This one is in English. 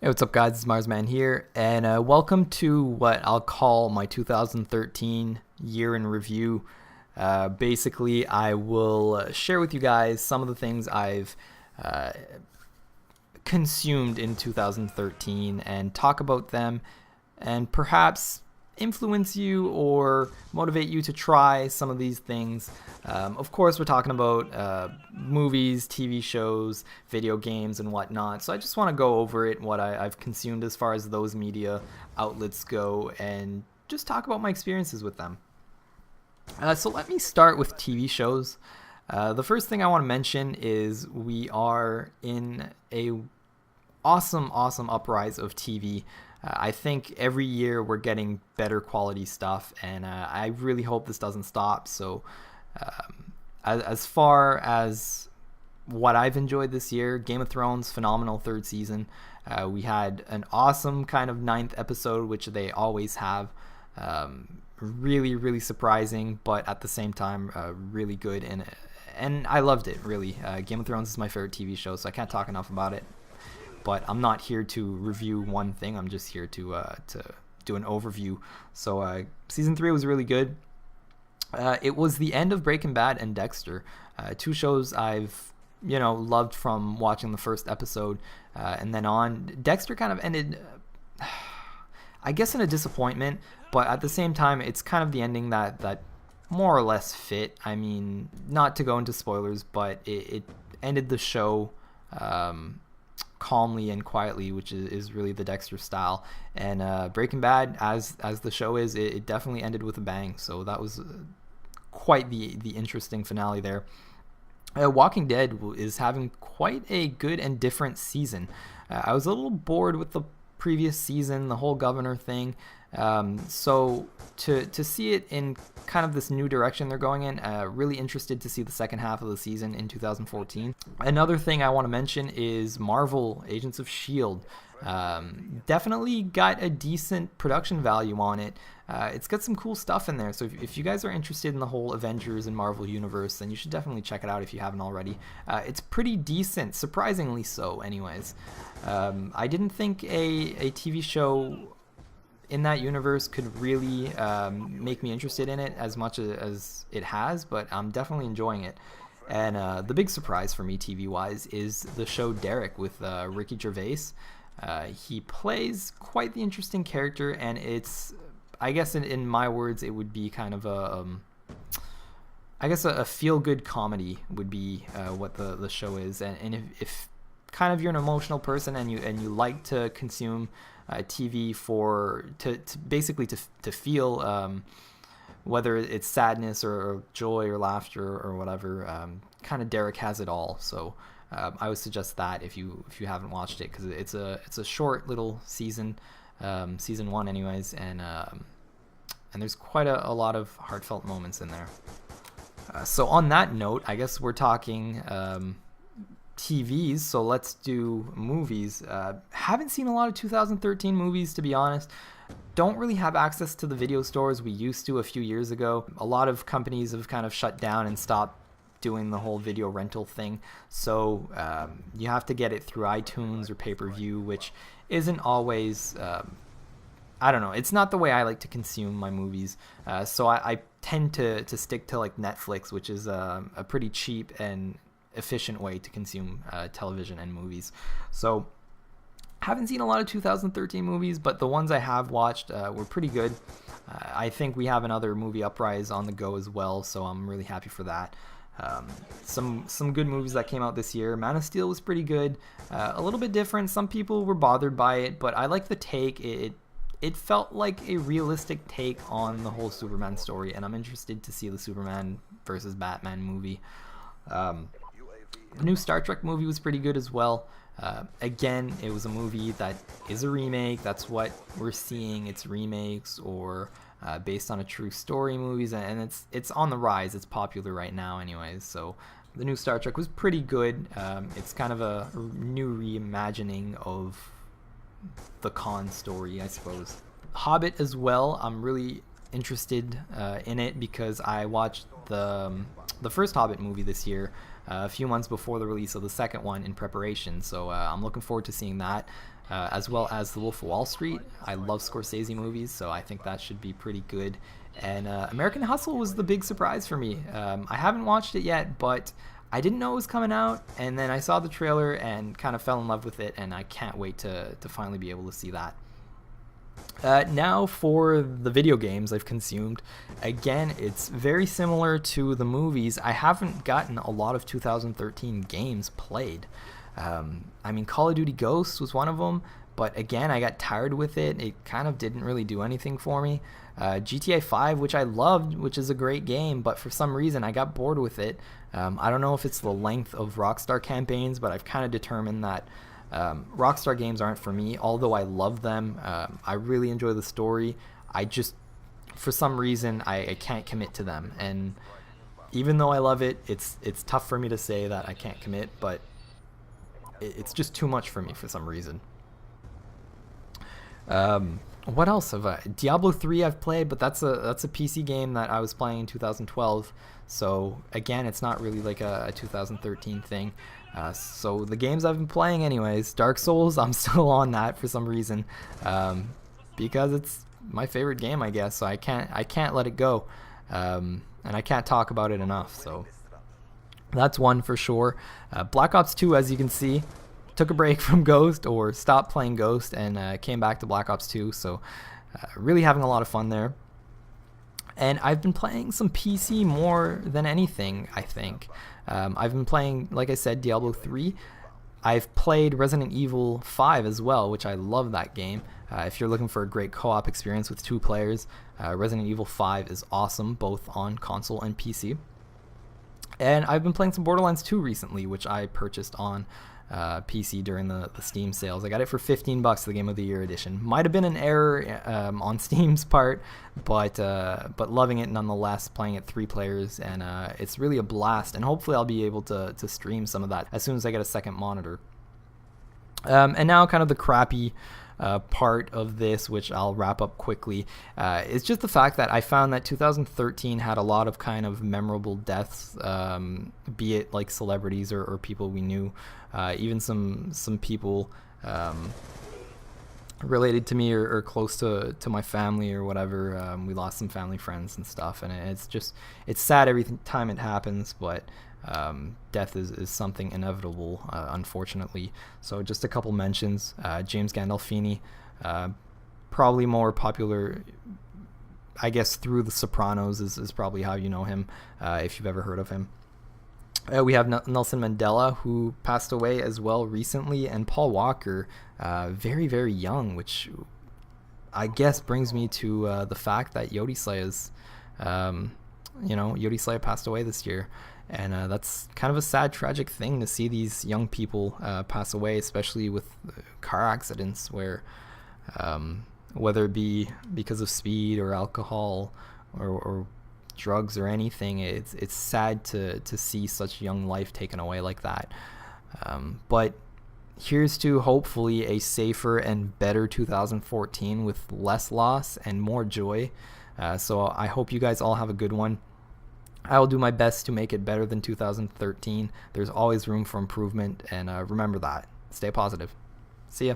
Hey, what's up, guys? It's Marsman here, and welcome to what I'll call my 2013 year in review. Basically, I will share with you guys some of the things I've uh, consumed in 2013 and talk about them, and perhaps influence you or motivate you to try some of these things. Of course, we're talking about movies, TV shows, video games, and whatnot. So I just want to go over it, what I've consumed as far as those media outlets go, and just talk about my experiences with them. So let me start with TV shows. The first thing I want to mention is we are in a awesome uprise of TV. I think every year we're getting better quality stuff, and I really hope this doesn't stop. So, as far as what I've enjoyed this year, Game of Thrones, phenomenal third season. We had an awesome kind of ninth episode, which they always have. Really surprising, but at the same time, really good, and I loved it, really. Game of Thrones is my favorite TV show, so I can't talk enough about it. But I'm not here to review one thing. I'm just here to do an overview. So season 3 was really good. It was the end of Breaking Bad and Dexter, two shows I've loved from watching the first episode, and then on. Dexter kind of ended, I guess, in a disappointment, but at the same time, it's kind of the ending that more or less fit. I mean, not to go into spoilers, but it ended the show calmly and quietly, which is really the Dexter style. And Breaking Bad, as the show is, it definitely ended with a bang. So that was quite the interesting finale there. Walking Dead is having quite a good and different season. I was a little bored with the previous season, the whole governor thing. So to see it in kind of this new direction they're going in, really interested to see the second half of the season in 2014. Another thing I want to mention is Marvel Agents of S.H.I.E.L.D. Definitely got a decent production value on it. It's got some cool stuff in there, so if you guys are interested in the whole Avengers and Marvel universe, then you should definitely check it out if you haven't already. It's pretty decent, surprisingly so anyways. I didn't think a TV show in that universe could really make me interested in it as much as it has, but I'm definitely enjoying it. And the big surprise for me TV-wise is the show Derek with Ricky Gervais. He plays quite the interesting character, and it's, I guess in my words, it would be kind of a feel-good comedy would be what the show is. And if kind of you're an emotional person and you like to consume TV to basically to feel whether it's sadness or joy or laughter or whatever, kind of Derek has it all. So I would suggest that if you haven't watched it, because it's a short little season, season 1 anyways, and there's quite a lot of heartfelt moments in there. So on that note, I guess we're talking TVs, so let's do movies. Haven't seen a lot of 2013 movies, to be honest. Don't really have access to the video stores we used to a few years ago. A lot of companies have kind of shut down and stopped doing the whole video rental thing, so you have to get it through iTunes or pay-per-view, which isn't always, I don't know, it's not the way I like to consume my movies. So I tend to stick to like Netflix, which is a pretty cheap and efficient way to consume television and movies. So haven't seen a lot of 2013 movies, but the ones I have watched were pretty good. I think we have another movie uprise on the go as well, so I'm really happy for that. Some good movies that came out this year. Man of Steel was pretty good, a little bit different. Some people were bothered by it, but I like the take. It felt like a realistic take on the whole Superman story, and I'm interested to see the Superman versus Batman movie. The new Star Trek movie was pretty good as well. Again, it was a movie that is a remake. That's what we're seeing. It's remakes or based on a true story movies, and it's on the rise. It's popular right now anyways. So the new Star Trek was pretty good. It's kind of a new reimagining of the Khan story, I suppose. Hobbit as well. I'm really interested in it because I watched the first Hobbit movie this year, a few months before the release of the second one in preparation. So I'm looking forward to seeing that, as well as The Wolf of Wall Street. I love Scorsese movies, so I think that should be pretty good. And American Hustle was the big surprise for me. I haven't watched it yet, but I didn't know it was coming out, and then I saw the trailer and kind of fell in love with it, and I can't wait to finally be able to see that. Now for the video games I've consumed. Again, it's very similar to the movies. I haven't gotten a lot of 2013 games played. I mean, Call of Duty Ghosts was one of them, but again, I got tired with it. It kind of didn't really do anything for me. GTA 5, which I loved, which is a great game, but for some reason I got bored with it. I don't know if it's the length of Rockstar campaigns, but I've kind of determined that Rockstar games aren't for me, although I love them. I really enjoy the story. I just, for some reason, I can't commit to them. And even though I love it, it's tough for me to say that I can't commit, but it's just too much for me for some reason. What else have I? Diablo 3 I've played, but that's a PC game that I was playing in 2012. So again, it's not really like a 2013 thing. So the games I've been playing anyways, Dark Souls, I'm still on that for some reason, because it's my favorite game, I guess. So I can't let it go, and I can't talk about it enough. So that's one for sure. Black Ops 2, as you can see, took a break from Ghost, or stopped playing Ghost, and came back to Black Ops 2. So really having a lot of fun there. And I've been playing some PC more than anything, I think. I've been playing, like I said, Diablo 3. I've played Resident Evil 5 as well, which I love that game. If you're looking for a great co-op experience with 2 players, Resident Evil 5 is awesome, both on console and PC. And I've been playing some Borderlands 2 recently, which I purchased on PC during the Steam sales. I got it for $15, the Game of the Year edition. Might have been an error on Steam's part, but loving it nonetheless. Playing it 3 players, and it's really a blast. And hopefully I'll be able to stream some of that as soon as I get a second monitor. And now kind of the crappy part of this, which I'll wrap up quickly, is just the fact that I found that 2013 had a lot of kind of memorable deaths, be it like celebrities or people we knew, even some people related to me or close to my family or whatever. We lost some family friends and stuff, and it's sad every time it happens, but death is something inevitable, unfortunately. So just a couple mentions. James Gandolfini, probably more popular, I guess, through The Sopranos is probably how you know him, if you've ever heard of him. We have Nelson Mandela, who passed away as well recently, and Paul Walker, very, very young, which I guess brings me to the fact that Yodi Slaya's, Yodi Slaya passed away this year. And that's kind of a sad, tragic thing to see these young people pass away, especially with car accidents where, whether it be because of speed or alcohol or drugs or anything, it's sad to see such young life taken away like that. But here's to hopefully a safer and better 2014 with less loss and more joy. So I hope you guys all have a good one. I will do my best to make it better than 2013. There's always room for improvement, and remember that. Stay positive. See ya.